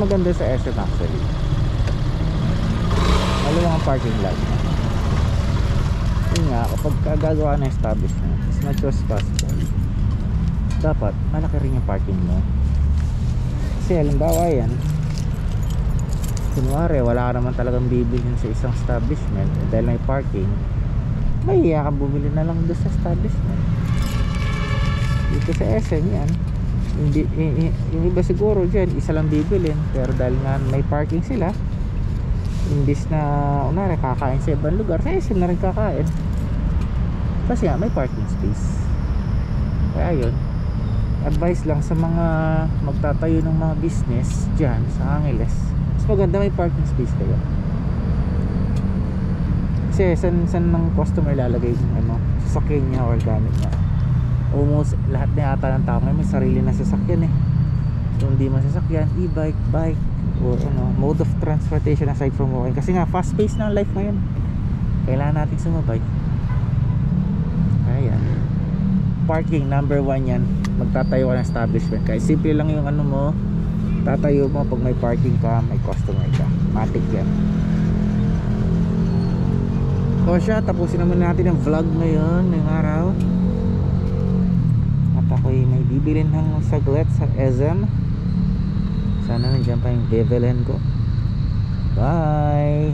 maganda sa SM actually, maluwang ang parking lot. Yun nga, kapag gagawa ng establishment, as much as possible, dapat malaki rin yung parking mo. Kasi halimbawa yan, kunwari wala ka naman talagang bibilhin sa isang establishment, dahil may parking, mahiya ka bumili na lang doon sa establishment. Dito sa SM yan, hindi, yung iba siguro dyan isa lang bibilin, pero dahil nga may parking sila, imbis na unari kakain sa ibang lugar, sa SM na rin kakain kasi nga may parking space. Kaya yun, advice lang sa mga magtatayo ng mga business dyan sa Angeles, mas maganda may parking space kayo. Kasi san ng customer lalagay yung sasakyan niya or gamit niya? Almost lahat na yata ng tao may sarili na sasakyan eh. Kung hindi masasakyan, e-bike, bike, or mode of transportation aside from walking. Kasi nga fast paced na ang life ngayon, kailangan natin sumabay. Ayan, parking number 1 yan. Magtatayo ka ng establishment, kaya simple lang yung mo, tatayo mo pag may parking ka, may customer ka, matik yan. O siya, tapusin naman natin ang vlog ngayon ngayong araw. At ako'y may bibilin ng saglit sa SM. Sana nandiyan pa yung Bevelin ko. Bye.